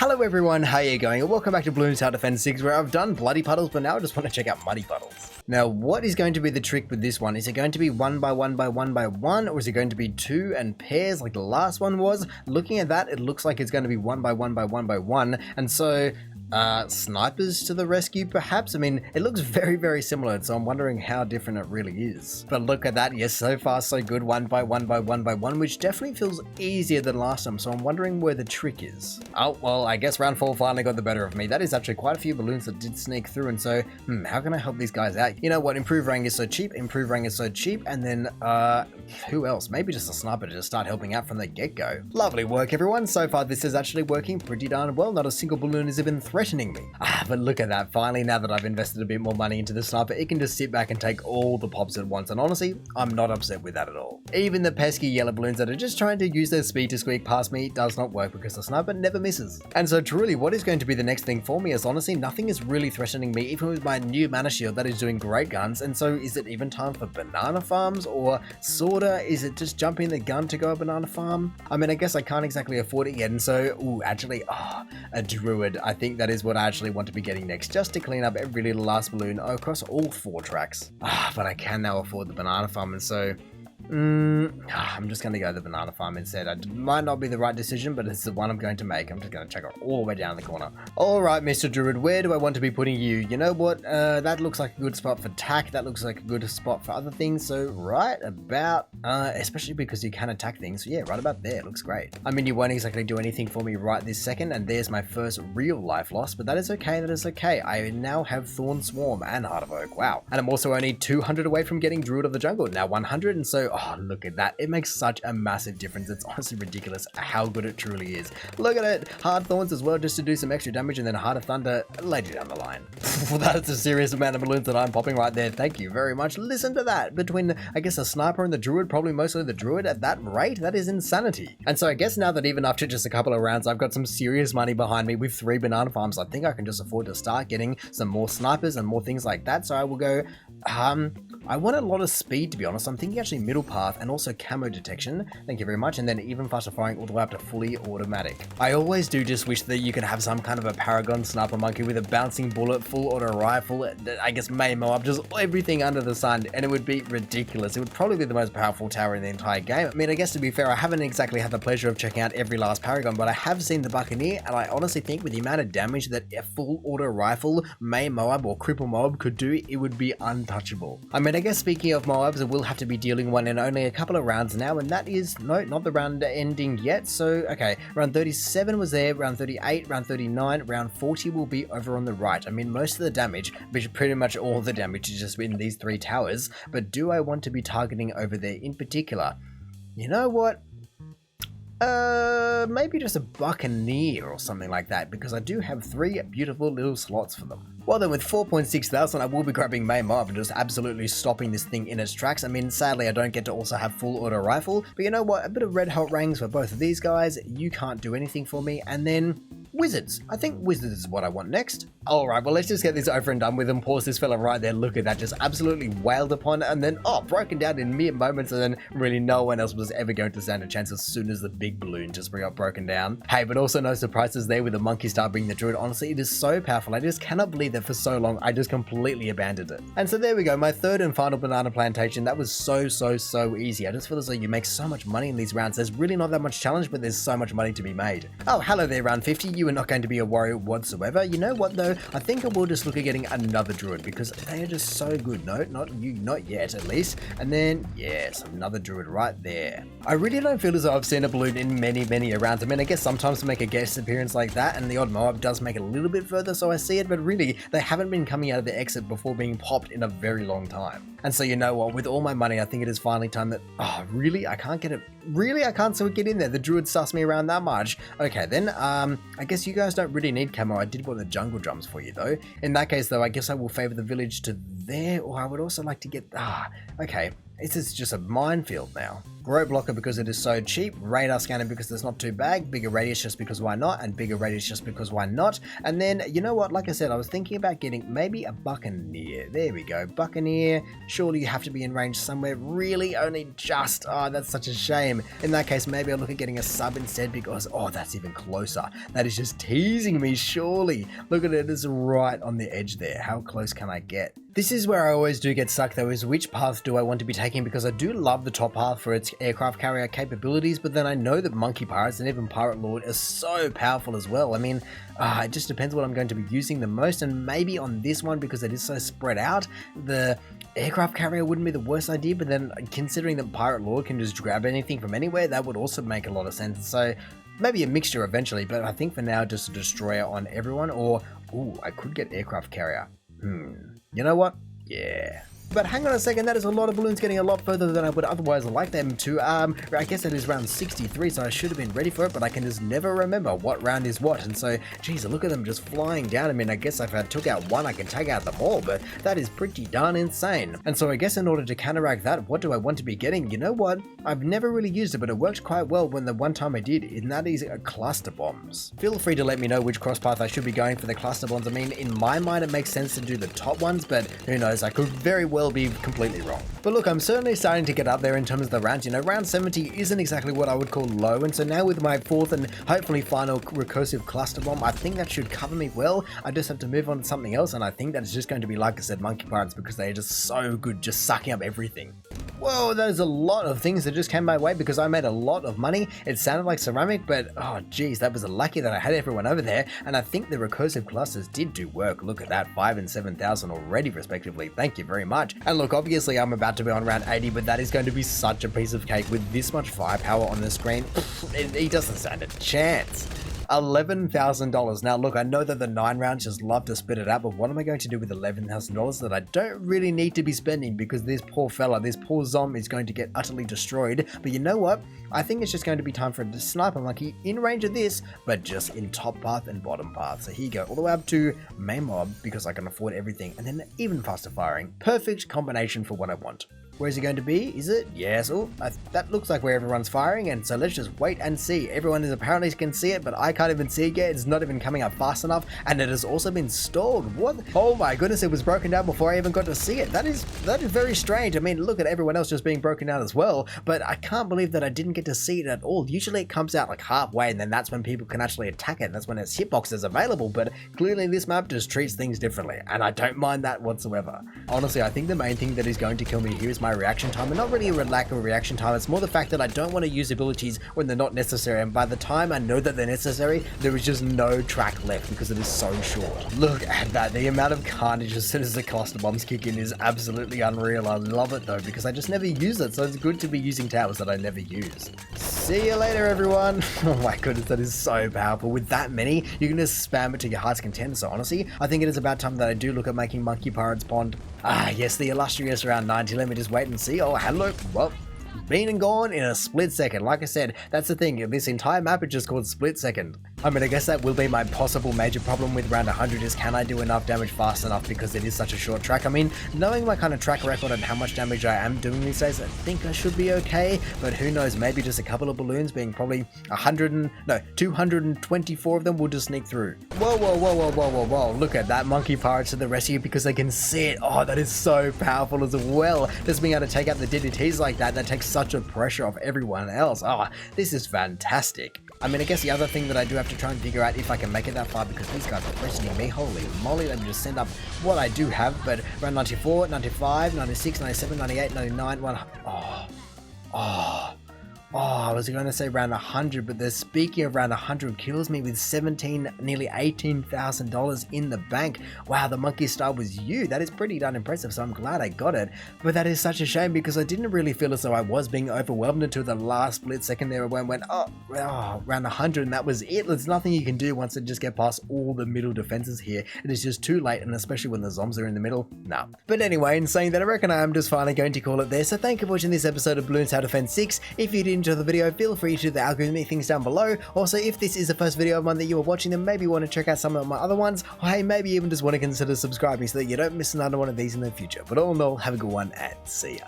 Hello everyone, how you going? And welcome back to Bloons Tower Defence 6, where I've done bloody puddles, but now I just want to check out muddy puddles. Now, what is going to be the trick with this one? Is it going to be 1 by 1 by 1 by 1, or is it going to be 2 and pairs like the last one was? Looking at that, it looks like it's going to be 1 by 1 by 1 by 1, and so snipers to the rescue perhaps? I mean, it looks very, very similar, so I'm wondering how different it really is. But look at that, yes, so far so good, 1 by 1 by 1 by 1, which definitely feels easier than last time, so I'm wondering where the trick is. Oh, well, I guess round 4 finally got the better of me. That is actually quite a few balloons that did sneak through, and so, how can I help these guys out? You know what, improved rank is so cheap, and then, who else? Maybe just a sniper to just start helping out from the get-go. Lovely work, everyone. So far, this is actually working pretty darn well. Not a single balloon has been threatening me. But look at that. Finally, now that I've invested a bit more money into the sniper, it can just sit back and take all the pops at once. And honestly, I'm not upset with that at all. Even the pesky yellow balloons that are just trying to use their speed to squeak past me does not work because the sniper never misses. And so truly, what is going to be the next thing for me is honestly, nothing is really threatening me, even with my new mana shield that is doing great guns. And so is it even time for banana farms, or sorta, is it just jumping the gun to go a banana farm? I mean, I guess I can't exactly afford it yet. And so, actually, a druid. I think that is what I actually want to be getting next, just to clean up every little last balloon across all 4 tracks. But I can now afford the banana farm, and so I'm just going to go the banana farm instead. It might not be the right decision, but it's the one I'm going to make. I'm just going to check it all the way down the corner. Alright, Mr. Druid, where do I want to be putting you? You know what? That looks like a good spot for tack. That looks like a good spot for other things. So right about, especially because you can attack things. So yeah, right about there. Looks great. I mean, you won't exactly do anything for me right this second, and there's my first real life loss, but that is okay. That is okay. I now have Thorn Swarm and Heart of Oak. Wow. And I'm also only 200 away from getting Druid of the Jungle. Now 100, and so look at that. It makes such a massive difference. It's honestly ridiculous how good it truly is. Look at it. Hard Thorns as well, just to do some extra damage, and then Heart of Thunder later down the line. That's a serious amount of balloons that I'm popping right there. Thank you very much. Listen to that. Between, I guess, a sniper and the druid, probably mostly the druid at that rate, that is insanity. And so I guess now that even after just a couple of rounds, I've got some serious money behind me with 3 banana farms, I think I can just afford to start getting some more snipers and more things like that. So I will go, I want a lot of speed, to be honest. I'm thinking actually middle path and also camo detection. Thank you very much. And then even faster firing all the way up to fully automatic. I always do just wish that you could have some kind of a paragon sniper monkey with a bouncing bullet, full auto rifle, I guess main mob, just everything under the sun, and it would be ridiculous. It would probably be the most powerful tower in the entire game. I mean, I guess to be fair, I haven't exactly had the pleasure of checking out every last paragon, but I have seen the Buccaneer, and I honestly think with the amount of damage that a full auto rifle, main mob, or cripple mob could do, it would be untouchable. I mean, I guess speaking of mobs, I will have to be dealing one in only a couple of rounds now, and that is, no, not the round ending yet. So, okay, round 37 was there, round 38, round 39, round 40 will be over on the right. I mean, most of the damage, which pretty much all the damage is just in these 3 towers, but do I want to be targeting over there in particular? You know what? Maybe just a Buccaneer or something like that, because I do have 3 beautiful little slots for them. Well then, with 4.6 thousand, I will be grabbing main mob and just absolutely stopping this thing in its tracks. I mean, sadly, I don't get to also have full auto rifle, but you know what? A bit of red hot rangs for both of these guys. You can't do anything for me. And then wizards. I think wizards is what I want next. Alright, well, let's just get this over and done with and pause this fella right there. Look at that, just absolutely wailed upon, and then, broken down in mere moments, and then really no one else was ever going to stand a chance as soon as the big balloon just got broken down. Hey, but also no surprises there with the monkey star bringing the druid. Honestly, it is so powerful. I just cannot believe that for so long, I just completely abandoned it. And so there we go, my 3rd and final banana plantation. That was so easy. I just feel as though you make so much money in these rounds. There's really not that much challenge, but there's so much money to be made. Oh, hello there, round 50. You are not going to be a worry whatsoever. You know what though? I think I will just look at getting another druid because they are just so good. No, not yet at least. And then, yes, another druid right there. I really don't feel as though I've seen a balloon in many rounds. I mean, I guess sometimes to make a guest appearance like that, and the odd mob does make it a little bit further, so I see it, but really, they haven't been coming out of the exit before being popped in a very long time. And so you know what, with all my money, I think it is finally time that, really? I can't get it, really? I can't so get in there. The druid sussed me around that much. Okay, then, I guess you guys don't really need camo. I did want the jungle drums for you though. In that case though, I guess I will favor the village to there, or I would also like to get, okay. This is just a minefield now. Grow blocker because it is so cheap, radar scanner because it's not too bad, bigger radius just because why not, and bigger radius just because why not. And then, you know what, like I said, I was thinking about getting maybe a buccaneer. There we go, buccaneer. Surely you have to be in range somewhere, really only just. Oh, that's such a shame. In that case, maybe I'll look at getting a sub instead because, oh, that's even closer. That is just teasing me, surely. Look at it, it's right on the edge there. How close can I get? This is where I always do get stuck though, is which path do I want to be taking, because I do love the top path for its aircraft carrier capabilities, but then I know that Monkey Pirates and even Pirate Lord are so powerful as well. I mean, it just depends what I'm going to be using the most, and maybe on this one, because it is so spread out, the aircraft carrier wouldn't be the worst idea, but then considering that Pirate Lord can just grab anything from anywhere, that would also make a lot of sense. So maybe a mixture eventually, but I think for now just a destroyer on everyone, or, ooh, I could get aircraft carrier. You know what? Yeah. But hang on a second, that is a lot of balloons getting a lot further than I would otherwise like them to. I guess it is round 63, so I should have been ready for it, but I can just never remember what round is what. And so, geez, look at them just flying down. I mean, I guess if I took out one, I can take out them all, but that is pretty darn insane. And so I guess in order to counteract that, what do I want to be getting? You know what? I've never really used it, but it worked quite well when the one time I did, and that is cluster bombs. Feel free to let me know which cross path I should be going for the cluster bombs. I mean, in my mind, it makes sense to do the top ones, but who knows, I could very well be completely wrong. But look, I'm certainly starting to get up there in terms of the rounds. You know, round 70 isn't exactly what I would call low, and so now with my fourth and hopefully final recursive cluster bomb, I think that should cover me well. I just have to move on to something else, and I think that's just going to be, like I said, Monkey Pirates, because they're just so good, just sucking up everything. Whoa, there's a lot of things that just came my way because I made a lot of money. It sounded like ceramic, but oh geez, that was lucky that I had everyone over there, and I think the recursive clusters did do work. Look at that, 5 and 7,000 already respectively. Thank you very much. And look, obviously I'm about to be on round 80, but that is going to be such a piece of cake with this much firepower on the screen. He doesn't stand a chance. $11,000. Now look, I know that the 9 rounds just love to spit it out, but what am I going to do with $11,000 that I don't really need to be spending, because this poor fella, this poor zombie is going to get utterly destroyed. But you know what? I think it's just going to be time for a sniper monkey in range of this, but just in top path and bottom path. So here you go, all the way up to main mob, because I can afford everything, and then even faster firing. Perfect combination for what I want. Where is it going to be? Is it? Yes. Oh, that looks like where everyone's firing, and so let's just wait and see. Everyone is apparently can see it, but I can't even see it yet. It's not even coming up fast enough, and it has also been stalled. What? Oh my goodness, it was broken down before I even got to see it. That is very strange. I mean, look at everyone else just being broken down as well, but I can't believe that I didn't get to see it at all. Usually it comes out like halfway, and then that's when people can actually attack it. That's when its hitbox is available, but clearly this map just treats things differently, and I don't mind that whatsoever. Honestly, I think the main thing that is going to kill me here is my reaction time, and not really a lack of reaction time. It's more the fact that I don't want to use abilities when they're not necessary, and by the time I know that they're necessary, there is just no track left because it is so short. Look at that. The amount of carnage as soon as the cluster bombs kick in is absolutely unreal. I love it though, because I just never use it, so it's good to be using towers that I never use. See you later, everyone. Oh my goodness, that is so powerful. With that many, you can just spam it to your heart's content. So honestly, I think it is about time that I do look at making Monkey Pirates Pond. Ah, yes, the illustrious round 90. Let me just wait and see. Oh, hello. Well, been and gone in a split second. Like I said, that's the thing. This entire map is just called split second. I mean, I guess that will be my possible major problem with round 100 is, can I do enough damage fast enough, because it is such a short track. I mean, knowing my kind of track record and how much damage I am doing these days, I think I should be okay, but who knows, maybe just a couple of balloons being probably 224 of them will just sneak through. Whoa, whoa, whoa, whoa, whoa, whoa, whoa. Look at that, Monkey Pirates to the rescue because they can see it. Oh, that is so powerful as well. Just being able to take out the DDTs like that, that takes such a pressure off everyone else. Oh, this is fantastic. I mean, I guess the other thing that I do have to try and figure out if I can make it that far, because these guys are threatening me. Holy moly, let me just send up what I do have. But around 94, 95, 96, 97, 98, 99, 100. I was going to say round 100, but the speaking of round 100 kills me with nearly $18,000 in the bank. Wow, the monkey star was you. That is pretty darn impressive, so I'm glad I got it. But that is such a shame, because I didn't really feel as though I was being overwhelmed until the last split second there when I went, round 100, and that was it. There's nothing you can do once it just get past all the middle defenses here. It is just too late, and especially when the zombies are in the middle, nah. But anyway, in saying that, I reckon I am just finally going to call it there. So thank you for watching this episode of Bloons Tower Defence 6. If you did enjoy the video, feel free to do the algorithmic things down below. Also, if this is the first video of mine that you are watching, then maybe you want to check out some of my other ones, or hey, maybe even just want to consider subscribing so that you don't miss another one of these in the future. But all in all, have a good one and see ya.